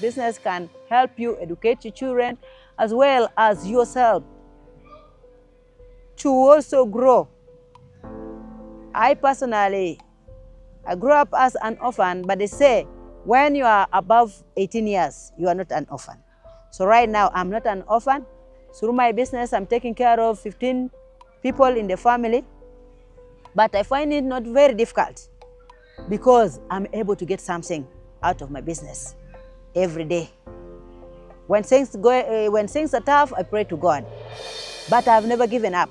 business can help you educate your children as well as yourself to also grow. I personally, I grew up as an orphan, but they say when you are above 18 years, you are not an orphan. So right now, I'm not an orphan. Through my business, I'm taking care of 15 people in the family, but I find it not very difficult because I'm able to get something out of my business every day. When things are tough, I pray to God, but I've never given up.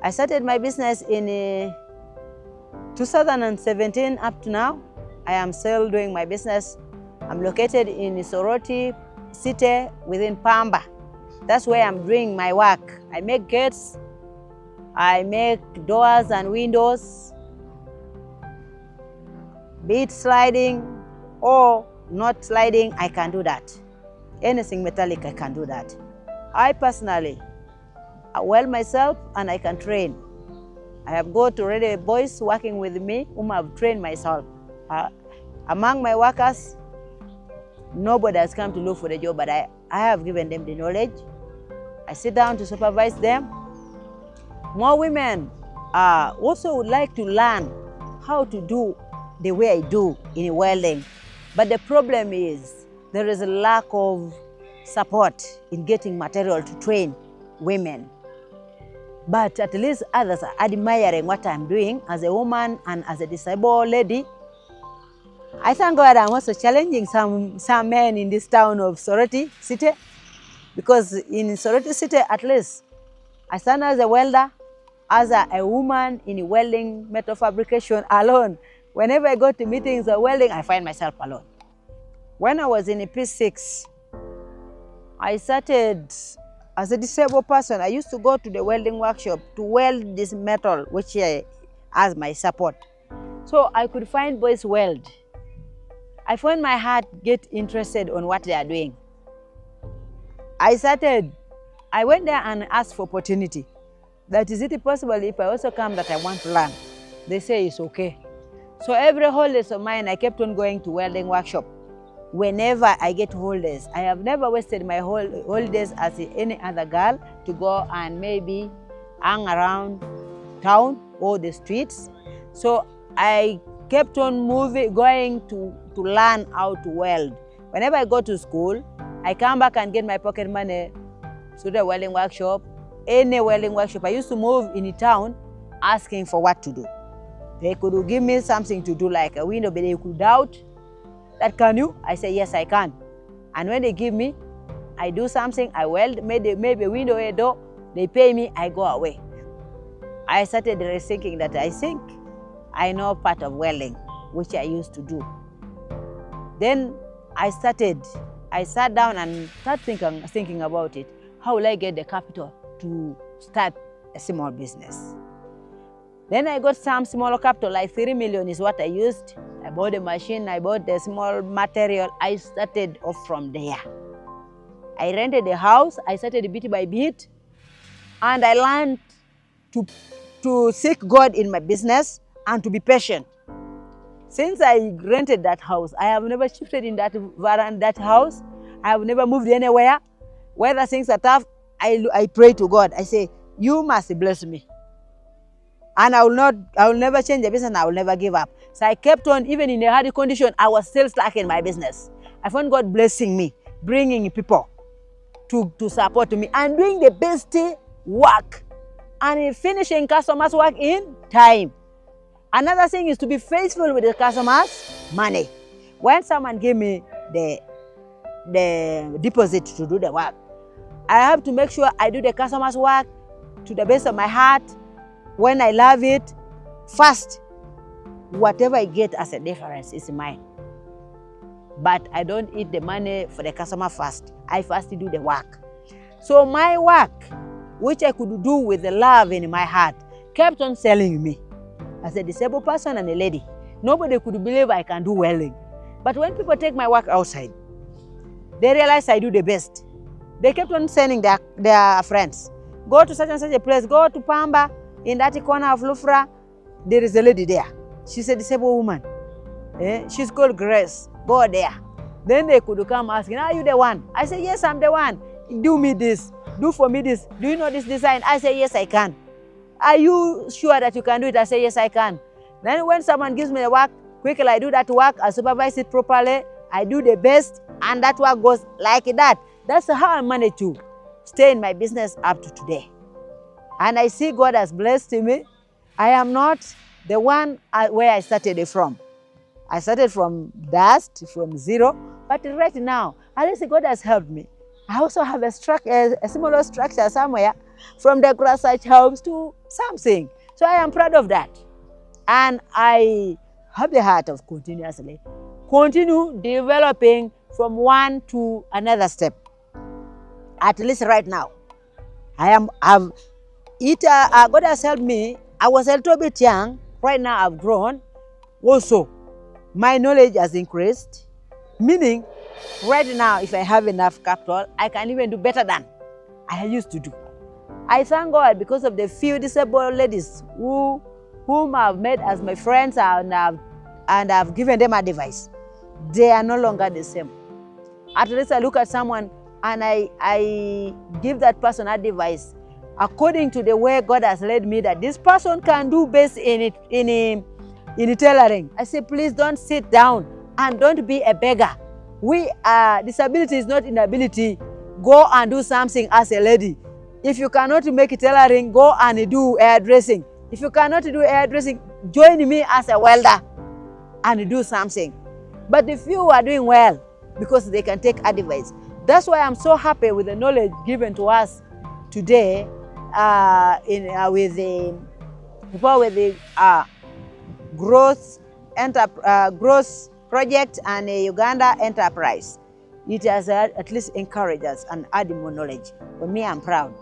I started my business in 2017 up to now. I am still doing my business. I'm located in Soroti City within Pamba. That's where I'm doing my work. I make gates, I make doors and windows, be it sliding or not sliding, I can do that. Anything metallic, I can do that. I personally, I weld myself and I can train. I have got already boys working with me whom I've trained myself. Among my workers, nobody has come to look for the job, but I have given them the knowledge. I sit down to supervise them. More women also would like to learn how to do the way I do in welding. But the problem is there is a lack of support in getting material to train women. But at least others are admiring what I'm doing as a woman and as a disabled lady. I thank God I'm also challenging some men in this town of Soroti City, because in Soroti City, at least, I stand as a welder, as a woman in welding, metal fabrication alone. Whenever I go to meetings of welding, I find myself alone. When I was in P6, I started as a disabled person. I used to go to the welding workshop to weld this metal, which as my support. So I could find boys weld. I found my heart get interested on what they are doing. I went there and asked for opportunity. That is it possible if I also come that I want to learn? They say it's okay. So every holidays of mine, I kept on going to welding workshop. Whenever I get holidays, I have never wasted my holidays as any other girl to go and maybe hang around town or the streets. So I kept on going to learn how to weld. Whenever I go to school, I come back and get my pocket money to the welding workshop. Any welding workshop, I used to move in the town asking for what to do. They could give me something to do like a window, but they could doubt that, can you? I say, yes, I can. And when they give me, I do something, I weld, maybe a window, a door, they pay me, I go away. I started thinking that I think I know part of welding, which I used to do. Then I sat down and started thinking about it. How will I get the capital to start a small business? Then I got some small capital, like 3 million is what I used. I bought a machine, I bought the small material. I started off from there. I rented a house, I started bit by bit, and I learned to seek God in my business and to be patient. Since I rented that house, I have never shifted in that house. I have never moved anywhere. Whether things are tough, I pray to God. I say, you must bless me. And I will never change the business, and I will never give up. So I kept on, even in a hard condition, I was still stuck in my business. I found God blessing me, bringing people to support me, and doing the best work, and finishing customers' work in time. Another thing is to be faithful with the customers' money. When someone give me the deposit to do the work, I have to make sure I do the customer's work to the best of my heart. When I love it, first, whatever I get as a difference is mine. But I don't eat the money for the customer first. I first do the work. So my work, which I could do with the love in my heart, kept on selling me. As a disabled person and a lady, nobody could believe I can do welding. But when people take my work outside, they realize I do the best. They kept on sending their friends. Go to such and such a place, go to Pamba, in that corner of Lufra, there is a lady there. She's a disabled woman. She's called Grace. Go there. Then they could come asking, are you the one? I say, yes, I'm the one. Do me this. Do for me this. Do you know this design? I say, yes, I can. Are you sure that you can do it? I say, yes, I can. Then when someone gives me the work, quickly I do that work, I supervise it properly, I do the best, and that work goes like that. That's how I manage to stay in my business up to today. And I see God has blessed me. I am not the one where I started from. I started from dust, from zero, but right now, at least God has helped me. I also have a similar structure somewhere, from the grassroots homes to something. So I am proud of that. And I have the heart of continuously continue developing from one to another step. At least right now, God has helped me. I was a little bit young. Right now I've grown. Also, my knowledge has increased. Meaning, right now, if I have enough capital, I can even do better than I used to do. I thank God because of the few disabled ladies whom I've made as my friends and I've given them advice. They are no longer the same. At least I look at someone and I give that person advice according to the way God has led me, that this person can do best in tailoring. I say, please don't sit down and don't be a beggar. Disability is not inability. Go and do something as a lady. If you cannot make tailoring, go and do hairdressing. If you cannot do hairdressing, join me as a welder and do something. But if you are doing well, because they can take advice. That's why I'm so happy with the knowledge given to us today with the growth project and Uganda enterprise. It has at least encouraged us and added more knowledge. For me, I'm proud.